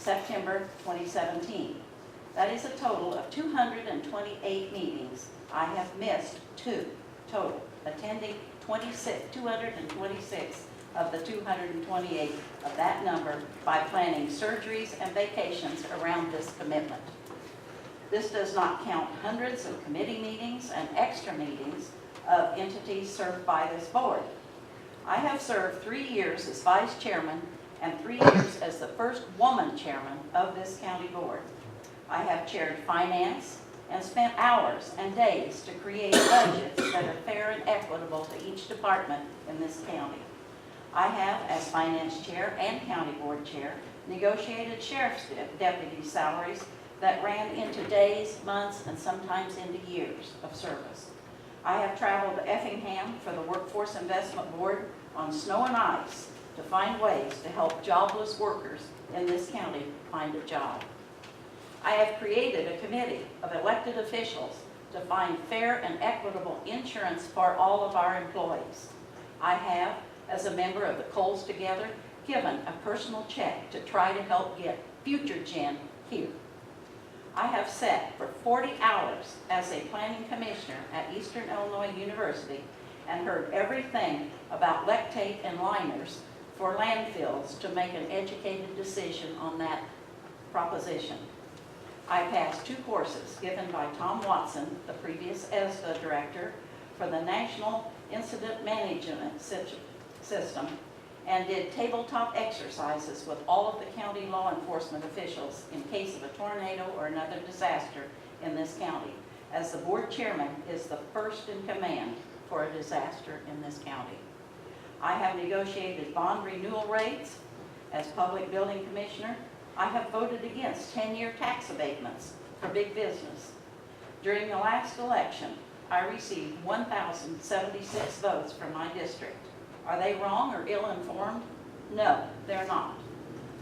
September 2017. That is a total of 228 meetings. I have missed 2 total, attending 226 of the 228 of that number by planning surgeries and vacations around this commitment. This does not count hundreds of committee meetings and extra meetings of entities served by this board. I have served 3 years as vice chairman and 3 years as the first woman chairman of this county board. I have chaired finance and spent hours and days to create budgets that are fair and equitable to each department in this county. I have, as finance chair and county board chair, negotiated sheriff's deputy salaries that ran into days, months, and sometimes into years of service. I have traveled to Effingham for the Workforce Investment Board on snow and ice to find ways to help jobless workers in this county find a job. I have created a committee of elected officials to find fair and equitable insurance for all of our employees. I have, as a member of the Coals Together, given a personal check to try to help get FutureGen here. I have sat for 40 hours as a planning commissioner at Eastern Illinois University and heard everything about lactate and liners for landfills to make an educated decision on that proposition. I passed 2 courses given by Tom Watson, the previous ESDA director, for the National Incident Management System, and did tabletop exercises with all of the county law enforcement officials in case of a tornado or another disaster in this county, as the board chairman is the first in command for a disaster in this county. I have negotiated bond renewal rates as public building commissioner. I have voted against 10-year tax abatements for big business. During the last election, I received 1,076 votes from my district. Are they wrong or ill-informed? No, they're not.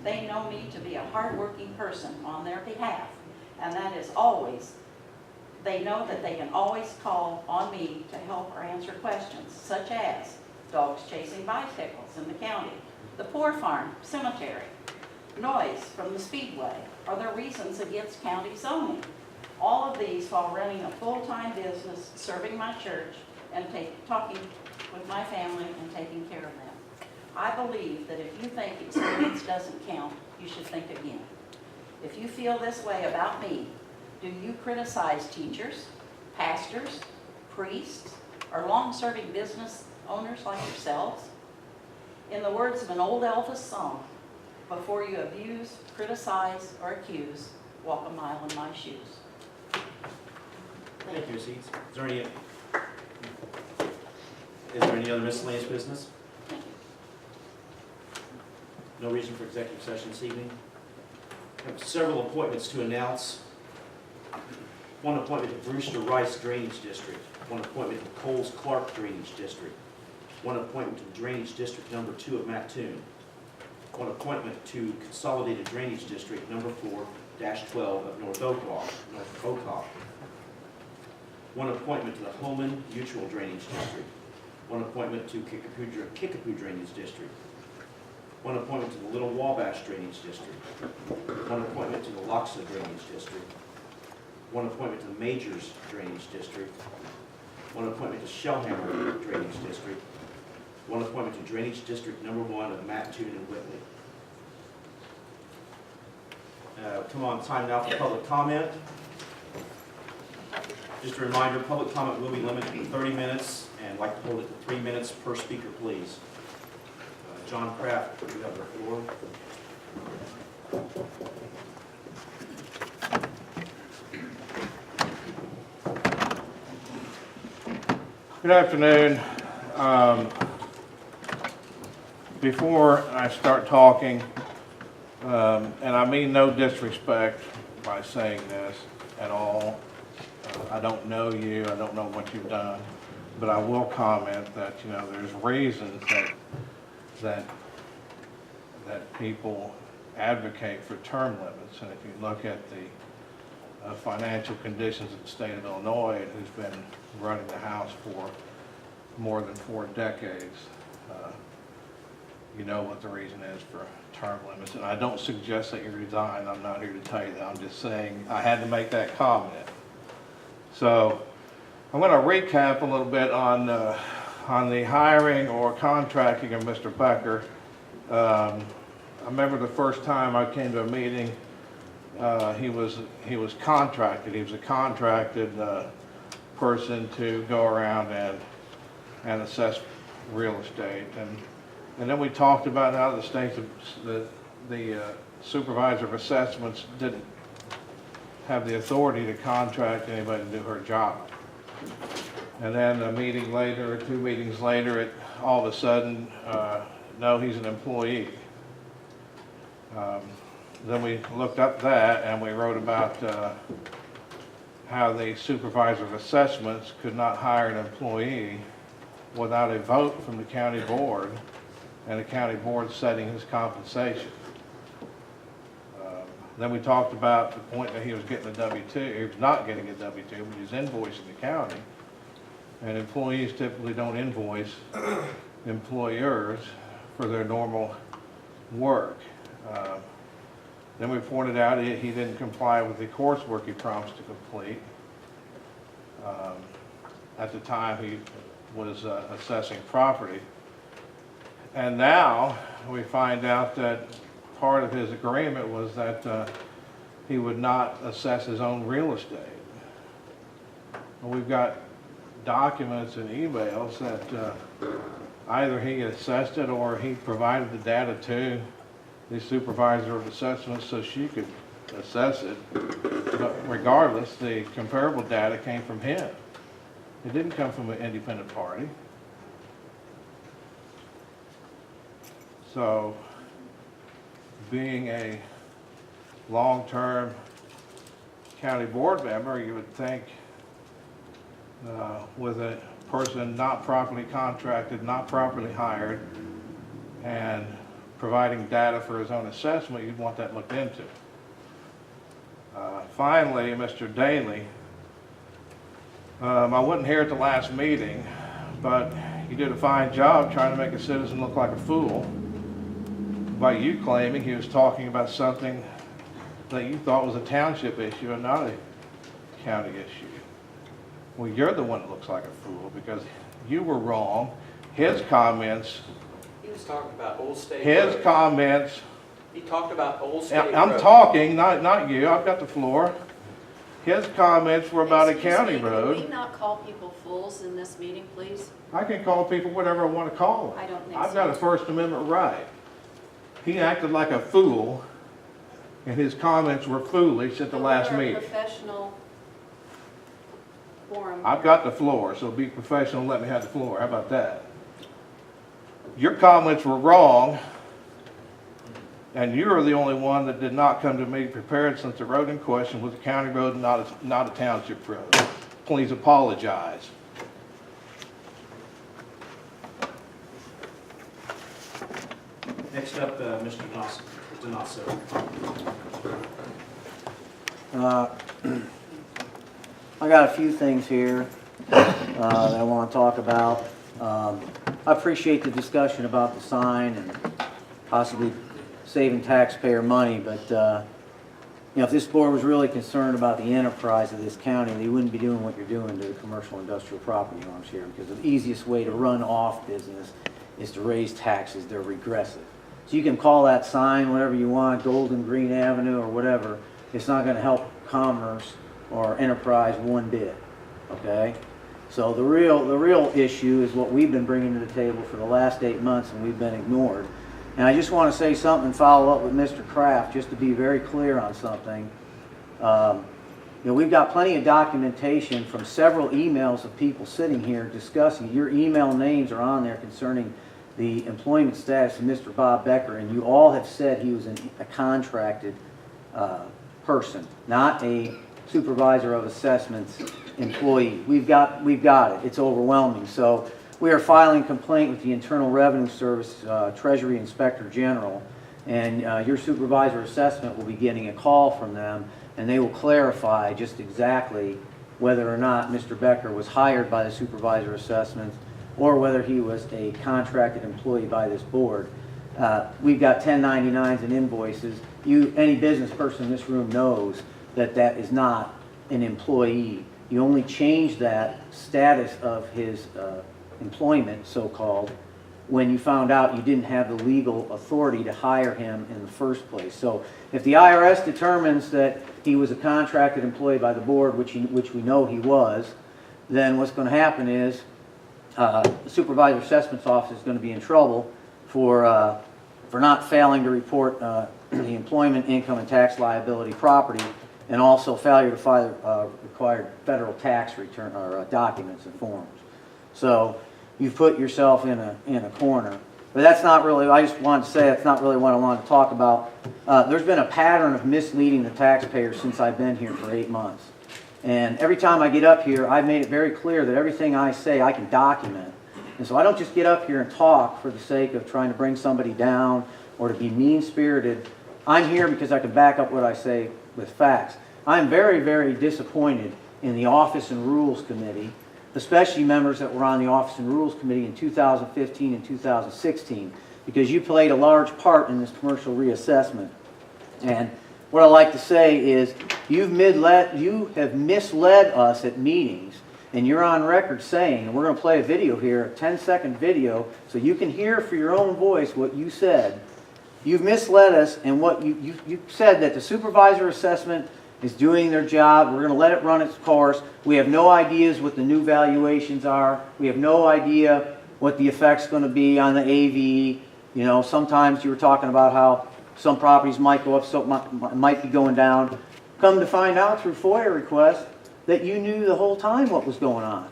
They know me to be a hardworking person on their behalf, and that is always, they know that they can always call on me to help or answer questions, such as dogs chasing bicycles in the county, the Poor Farm Cemetery, noise from the Speedway, or their reasons against county zoning. All of these while running a full-time business, serving my church, and talking with my family and taking care of them. I believe that if you think experience doesn't count, you should think again. If you feel this way about me, do you criticize teachers, pastors, priests, or long-serving business owners like yourselves? In the words of an old Elvis song, before you abuse, criticize, or accuse, walk a mile in my shoes. Thank you, Seats. Is there any other miscellaneous business? No reason for executive session this evening. I have several appointments to announce. One appointment to Brewster Rice Drainage District. One appointment to Coles Clark Drainage District. One appointment to Drainage District number 2 of Mattoon. One appointment to Consolidated Drainage District number 4-12 of North Oak. One appointment to the Holman Mutual Drainage District. One appointment to Kickapoo Drainage District. One appointment to the Little Wabash Drainage District. One appointment to the Loxa Drainage District. One appointment to the Majors Drainage District. One appointment to Shellhammer Drainage District. One appointment to Drainage District number 1 of Mattoon and Whitley. Come on, time now for public comment. Just a reminder, public comment will be limited to 30 minutes, and I'd like to hold it to 3 minutes per speaker, please. John Kraft, you have the floor. Good afternoon. Before I start talking, and I mean no disrespect by saying this at all, I don't know you, I don't know what you've done, but I will comment that, you know, there's reasons that people advocate for term limits, and if you look at the financial conditions of the state of Illinois, who's been running the House for more than 4 decades, you know what the reason is for term limits. And I don't suggest that you resign. I'm not here to tell you that. I'm just saying I had to make that comment. So I'm going to recap a little bit on the hiring or contracting of Mr. Becker. I remember the first time I came to a meeting, he was contracted. He was a contracted person to go around and assess real estate. And then we talked about how the state, the supervisor of assessments didn't have the authority to contract anybody to do her job. And then a meeting later, or 2 meetings later, all of a sudden, no, he's an employee. Then we looked up that and we wrote about how the supervisor of assessments could not hire an employee without a vote from the county board and the county board setting his compensation. Then we talked about the point that he was getting a W-2. He was not getting a W-2, but he was invoicing the county. And employees typically don't invoice employers for their normal work. Then we pointed out he didn't comply with the coursework he promised to complete. At the time he was assessing property. And now we find out that part of his agreement was that he would not assess his own real estate. And we've got documents and emails that either he assessed it or he provided the data to the supervisor of assessments so she could assess it. But regardless, the comparable data came from him. It didn't come from an independent party. So, being a long-term county board member, you would think with a person not properly contracted, not properly hired, and providing data for his own assessment, you'd want that looked into. Finally, Mr. Daly, I wasn't here at the last meeting, but you did a fine job trying to make a citizen look like a fool by you claiming he was talking about something that you thought was a township issue and not a county issue. Well, you're the one that looks like a fool because you were wrong. His comments, He was talking about Old State his Road. comments, He talked about Old State Road. I'm talking, not you, I've got the floor. His comments were about a county Excuse me, road. Can we not call people fools in this meeting, please? I can call people whatever I want to call them. I don't think I've so. got a First Amendment right. He acted like a fool, and his comments were foolish at the last We're a meeting. professional forum. I've got the floor, so be professional and let me have the floor. How about that? Your comments were wrong, and you're the only one that did not come to me prepared since the road in question was a county road and not a township road. Please apologize. Next up, Mr. Donasso. I got a few things here that I want to talk about. I appreciate the discussion about the sign and possibly saving taxpayer money, but you know, if this board was really concerned about the enterprise of this county, they wouldn't be doing what you're doing to the commercial industrial property owners here, because the easiest way to run off business is to raise taxes. They're regressive. So you can call that sign whatever you want, Golden Green Avenue or whatever. It's not going to help commerce or enterprise one bit, okay? So the real issue is what we've been bringing to the table for the last 8 months, and we've been ignored. And I just want to say something and follow up with Mr. Kraft, just to be very clear on something. You know, we've got plenty of documentation from several emails of people sitting here discussing. Your email names are on there concerning the employment status of Mr. Bob Becker, and you all have said he was a contracted person, not a supervisor of assessments employee. We've got it. It's overwhelming. So we are filing complaint with the Internal Revenue Service, Treasury Inspector General, and your supervisor assessment will be getting a call from them, and they will clarify just exactly whether or not Mr. Becker was hired by the supervisor assessment or whether he was a contracted employee by this board. we've got 1099s and invoices. Any business person in this room knows that that is not an employee. You only change that status of his employment, so-called, when you found out you didn't have the legal authority to hire him in the first place. So if the IRS determines that he was a contracted employee by the board, which we know he was, then what's going to happen is the Supervisor Assessment's Office is going to be in trouble for not failing to report the employment, income, and tax liability property, and also failure to file required federal tax return or documents and forms. So you've put yourself in a corner. But that's not really, I just wanted to say that's not really what I wanted to talk about. There's been a pattern of misleading the taxpayers since I've been here for 8 months. And every time I get up here, I've made it very clear that everything I say I can document. And so I don't just get up here and talk for the sake of trying to bring somebody down or to be mean-spirited. I'm here because I can back up what I say with facts. I'm very, very disappointed in the Office and Rules Committee, especially members that were on the Office and Rules Committee in 2015 and 2016, because you played a large part in this commercial reassessment. And what I like to say is you have misled us at meetings, and you're on record saying, and we're going to play a video here, a 10-second video, so you can hear for your own voice what you said. You've misled us, and what you said that the supervisor assessment is doing their job. We're going to let it run its course. We have no ideas what the new valuations are. We have no idea what the effect's going to be on the AV. You know, sometimes you were talking about how some properties might go up, so might be going down. Come to find out through FOIA requests that you knew the whole time what was going on.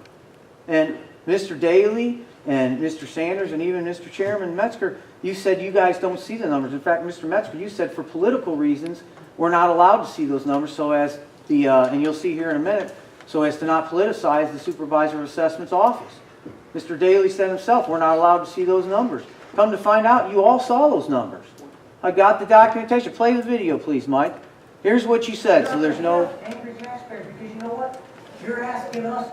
And Mr. Daly and Mr. Sanders and even Mr. Chairman Metzger, you said you guys don't see the numbers. In fact, Mr. Metzger, you said for political reasons, we're not allowed to see those numbers so as the, and you'll see here in a minute, so as to not politicize the Supervisor of Assessment's office. Mr. Daly said himself, we're not allowed to see those numbers. Come to find out, you all saw those numbers. I got the documentation. Play the video, please, Mike. Here's what you said, so there's no... Angry taxpayers, because you know what? You're asking us...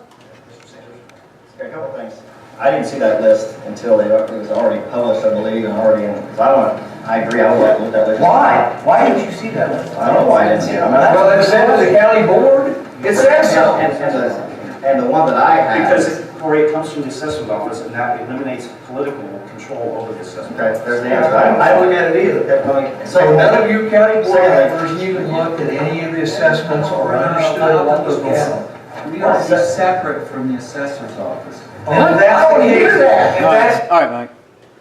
A couple things. I didn't see that list until it was already published, I believe, and already in, because I agree, I would look at that list. Why? Why didn't you see that list? I don't know why I didn't see it. Well, it said to the county board, it says so. And the one that I had. Because Corey, it comes from the assessment office, and that eliminates political control over the assessment. Okay, there's the answer. I don't look at it either. So none of you county board members even looked at any of the assessments or understood what was going on. We are separate from the assessor's office. I don't hear that. All right, Mike.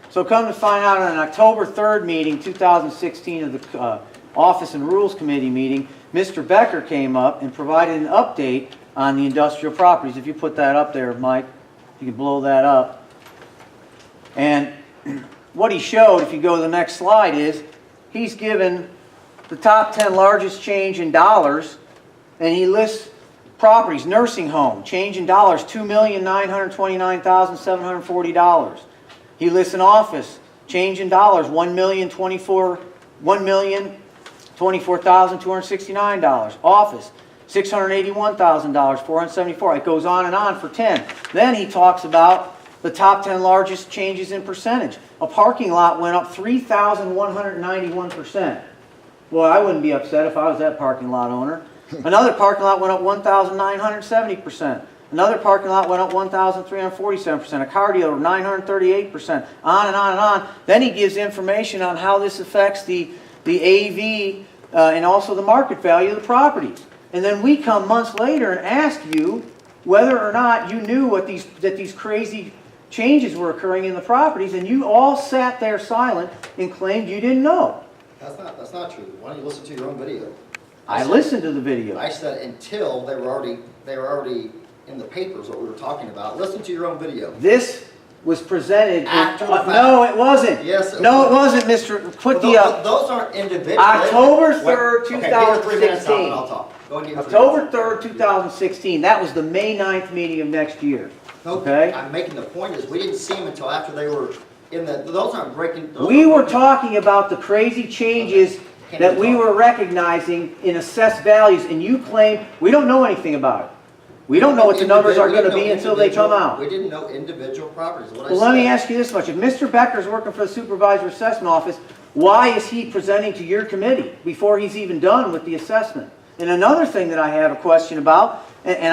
So come to find out, on an October 3rd meeting, 2016, of the Office and Rules Committee meeting, Mr. Becker came up and provided an update on the industrial properties. If you put that up there, Mike, you can blow that up. And what he showed, if you go to the next slide, is he's given the top 10 largest change in dollars, and he lists properties. Nursing home, change in dollars, $2,929,740. He lists an office, change in dollars, $1,024,269. Office, $681,000, 474. It goes on and on for 10. Then he talks about the top 10 largest changes in percentage. A parking lot went up 3,191%. Well, I wouldn't be upset if I was that parking lot owner. Another parking lot went up 1,970%. Another parking lot went up 1,347%. A car dealer, 938%. On and on and on. Then he gives information on how this affects the AV and also the market value of the properties. And then we come months later and ask you whether or not you knew that these crazy changes were occurring in the properties, and you all sat there silent and claimed you didn't know. That's not true. Why don't you listen to your own video? I listened to the video. I said until they were already in the papers what we were talking about. Listen to your own video. This was presented After the fact. No, it wasn't. Yes, no, it wasn't, Mr. Put the those aren't individual. October 3rd, Okay, give me 3 minutes, 2016. I'll talk. Go ahead and give me 3 October minutes. 3rd, 2016. That was the May 9th meeting of next year. No, Okay? I'm making the point is we didn't see them until after they were in the. Those aren't breaking. We were talking about the crazy changes Okay. that we were recognizing in assessed values, and you claim we don't know anything about it. We don't know what the numbers are gonna be until they come out. We didn't know individual properties, what I Well, let me ask you this much. If Mr. Becker's working for the Supervisor Assessment Office, why is he presenting to your committee before he's even done with the assessment? And another thing that I have a question about, and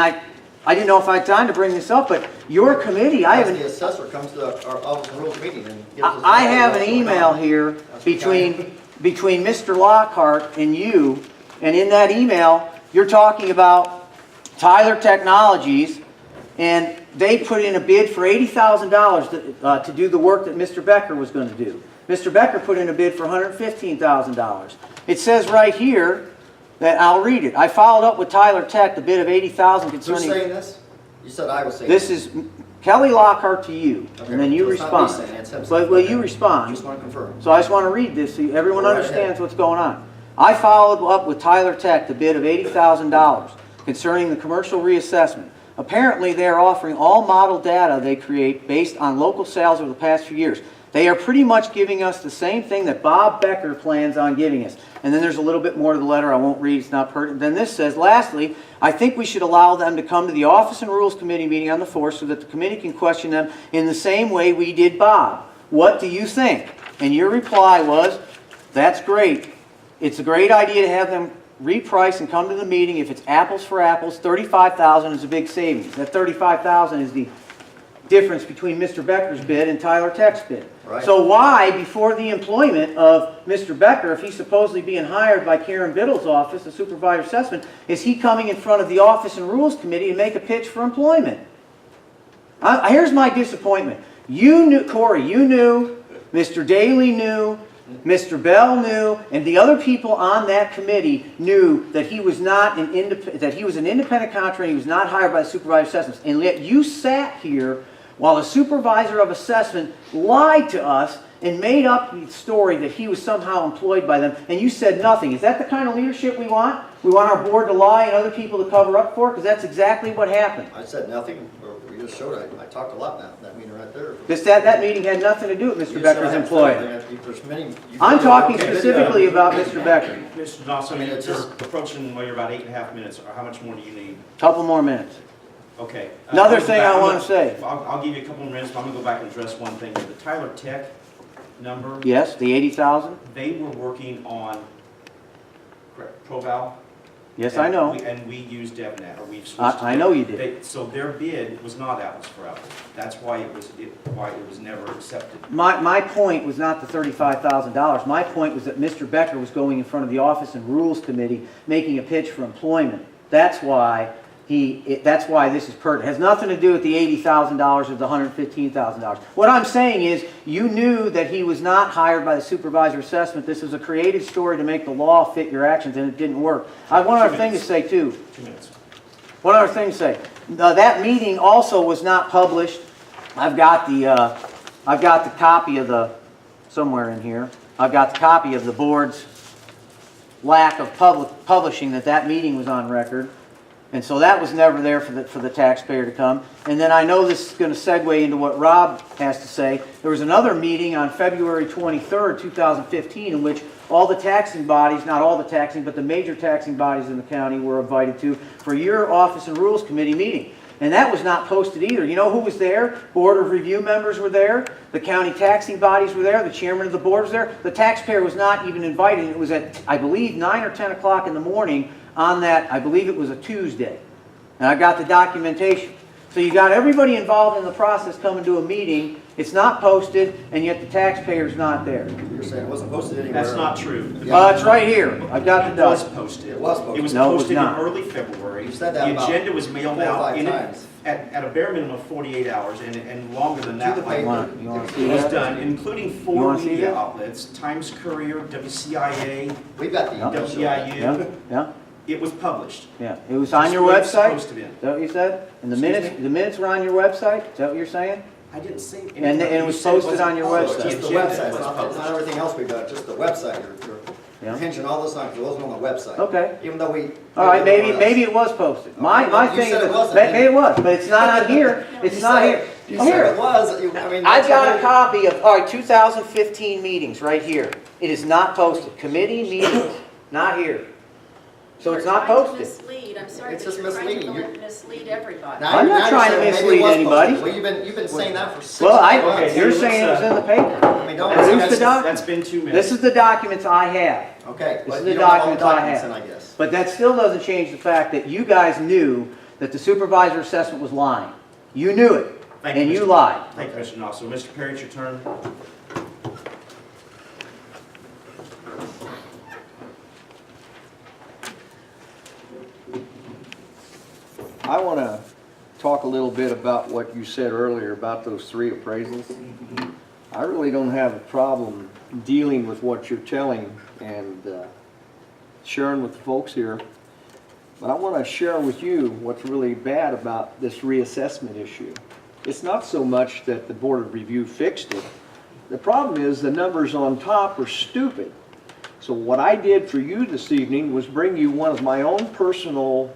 I didn't know if I had time to bring this up, but your committee, I haven't, The assessor comes to our office and rules meeting and gives us. I have an email here between Mr. Lockhart and you, and in that email, you're talking about Tyler Technologies, and they put in a bid for $80,000 to do the work that Mr. Becker was going to do. Mr. Becker put in a bid for $115,000. It says right here that, I'll read it. I followed up with Tyler Tech, the bid of $80,000 Who's concerning... saying this? You said I was saying. This is Kelly Lockhart to you, Okay, and then you so it's not me respond. saying it, it's him But saying it. will Okay. you respond? Just want to confirm. So I just want to read this so everyone Go right understands ahead. what's going on. I followed up with Tyler Tech, the bid of $80,000 concerning the commercial reassessment. Apparently, they are offering all model data they create based on local sales over the past few years. They are pretty much giving us the same thing that Bob Becker plans on giving us. And then there's a little bit more to the letter I won't read, it's not pertinent. Then this says, lastly, I think we should allow them to come to the Office and Rules Committee meeting on the 4th so that the committee can question them in the same way we did Bob. What do you think? And your reply was, that's great. It's a great idea to have them reprice and come to the meeting. If it's apples for apples, $35,000 is a big savings. That $35,000 is the difference between Mr. Becker's bid and Tyler Tech's bid. Right. So why, before the employment of Mr. Becker, if he's supposedly being hired by Karen Biddle's office, the supervisor assessment, is he coming in front of the Office and Rules Committee to make a pitch for employment? Here's my disappointment. You knew, Corey, you knew, Mr. Daly knew, Mr. Bell knew, and the other people on that committee knew that he was not an independent contractor. He was not hired by the supervisor of assessments, and yet you sat here while the supervisor of assessment lied to us and made up the story that he was somehow employed by them, and you said nothing. Is that the kind of leadership we want? We want our board to lie and other people to cover up for it? Because that's exactly what happened. I said nothing, or we just showed, I talked a lot now, that meeting right there. That meeting had nothing to do with Mr. Becker's employment. I'm I'm talking specifically about Mr. Becker. Mr. Dawson, I mean, it's you're just- approaching, well, you're about 8.5 minutes, or how much more do you need? Couple more minutes. Okay. Another I'll go thing back- I I'm wanna gonna- say. I'll give you a couple more minutes, but I'm gonna go back and address one thing. The Tyler Tech number, Yes, the 80,000? they were working on, correct, ProVal? Yes, I know. And we used DevNet, or we've switched. to I know you did. So their bid was not apples for apples. That's why it was never accepted. My point was not the $35,000. My point was that Mr. Becker was going in front of the Office and Rules Committee making a pitch for employment. That's why this is pertinent. It has nothing to do with the $80,000 or the $115,000. What I'm saying is, you knew that he was not hired by the supervisor assessment. This was a created story to make the law fit your actions, and it didn't work. I have one other thing to say, too. 2 minutes. One other thing to say. That meeting also was not published. I've got the copy of the, somewhere in here, I've got the copy of the board's lack of publishing that meeting was on record. And so that was never there for the taxpayer to come. And then I know this is going to segue into what Rob has to say. There was another meeting on February 23rd, 2015, in which all the taxing bodies, not all the taxing, but the major taxing bodies in the county were invited to for your Office and Rules Committee meeting. And that was not posted either. You know who was there? Board of Review members were there. The county taxing bodies were there. The chairman of the board was there. The taxpayer was not even invited. It was at, I believe, 9 or 10 o'clock in the morning on that, I believe it was a Tuesday. And I got the documentation. So you got everybody involved in the process coming to a meeting. It's not posted, and yet the taxpayer's not there. You're saying it wasn't posted anywhere. That's not true. It's right here. I've got the It was document. posted. It was posted. It was No, it was posted in not. early February. You said that The about agenda was mailed 4 or out 5 times. at a bare minimum of 48 hours, and longer than To that. the like, paper. You want to see It was that? done, including You 4 wanna see media that? outlets, Times Courier, WCIA, We've got the Yeah. email showing that. WIU. Yeah, yeah, It was published. yeah. It was on your Just where it's website? supposed to be. Is that what you said? And the Excuse minutes, me? the minutes were on your website? Is that what you're saying? I didn't say anything. And it You was said it posted wasn't on your published. website. Just the agenda website, was it's not published. everything else we've got, just the website. You're Yeah. hinging all this on, because it wasn't on the website. Okay. Even though we. All right, maybe it was posted. My You thing said is, it wasn't. maybe it was, but it's not on here. It's not here. You Oh, said here. it was, I mean. I've got a copy of, all right, 2015 meetings right here. It is not posted. Committee meetings, not here. So it's You're not trying to posted. mislead, I'm sorry, It's but just you're trying to misleading. mislead everybody. I'm not trying to mislead anybody. Well, you've been saying that for 6 Well, months. you're saying it was in the paper. I mean, don't Produce that's- the doc- That's been 2 minutes. This is the documents I have. Okay, This but is the you don't have all the documents I documents have. then, I guess. But that still doesn't change the fact that you guys knew that the supervisor assessment was lying. You knew it, Thank and you Mr. lied. Thank you, Mr. Knopf. So, Mr. Perry, it's your turn. I want to talk a little bit about what you said earlier about those 3 appraisals. I really don't have a problem dealing with what you're telling and sharing with the folks here. But I want to share with you what's really bad about this reassessment issue. It's not so much that the Board of Review fixed it. The problem is the numbers on top are stupid. So what I did for you this evening was bring you one of my own personal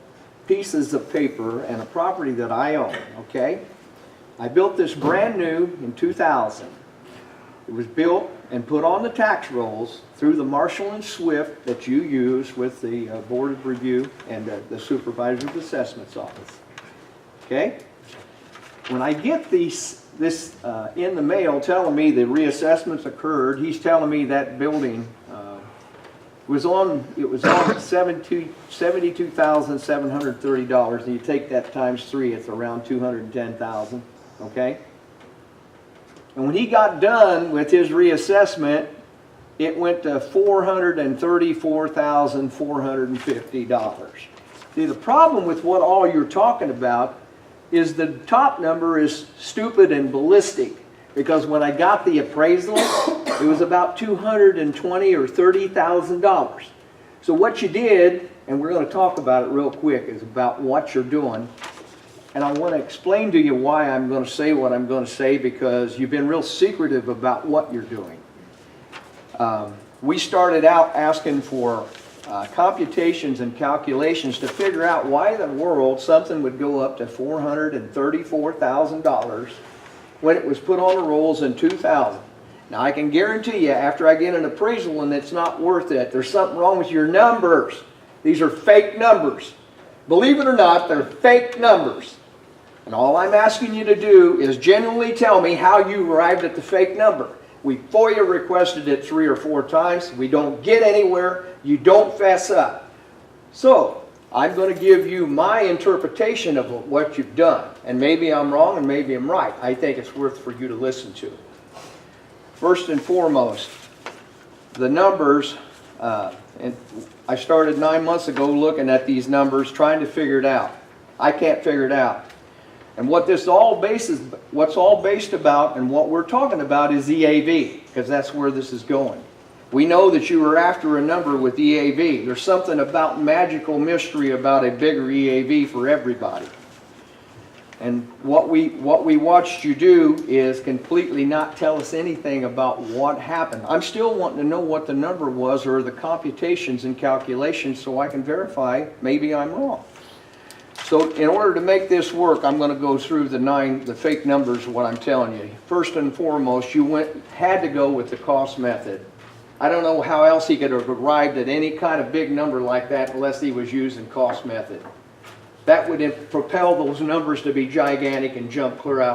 pieces of paper and a property that I own, okay? I built this brand new in 2000. It was built and put on the tax rolls through the Marshall and Swift that you use with the Board of Review and the Supervisor's Assessments Office, okay? When I get this in the mail telling me the reassessments occurred, he's telling me that building it was on $72,730, and you take that times 3, it's around $210,000, okay? And when he got done with his reassessment, it went to $434,450. See, the problem with what all you're talking about is the top number is stupid and ballistic, because when I got the appraisal, it was about $220,000 or $30,000. So what you did, and we're going to talk about it real quick, is about what you're doing. And I want to explain to you why I'm going to say what I'm going to say, because you've been real secretive about what you're doing. We started out asking for computations and calculations to figure out why in the world something would go up to $434,000 when it was put on the rolls in 2000. Now I can guarantee you, after I get an appraisal and it's not worth it, there's something wrong with your numbers. These are fake numbers. Believe it or not, they're fake numbers. And all I'm asking you to do is genuinely tell me how you arrived at the fake number. We FOIA requested it 3 or 4 times. We don't get anywhere. You don't fess up. So I'm going to give you my interpretation of what you've done. And maybe I'm wrong and maybe I'm right. I think it's worth for you to listen to. First and foremost, the numbers, and I started 9 months ago looking at these numbers, trying to figure it out. I can't figure it out. And what's all based about and what we're talking about is EAV, because that's where this is going. We know that you were after a number with EAV. There's something about magical mystery about a bigger EAV for everybody. And what we watched you do is completely not tell us anything about what happened. I'm still wanting to know what the number was or the computations and calculations so I can verify maybe I'm wrong. So in order to make this work, I'm going to go through the fake numbers, what I'm telling you. First and foremost, you had to go with the cost method. I don't know how else he could have arrived at any kind of big number like that unless he was using cost method. That would propel those numbers to be gigantic and jump clear out.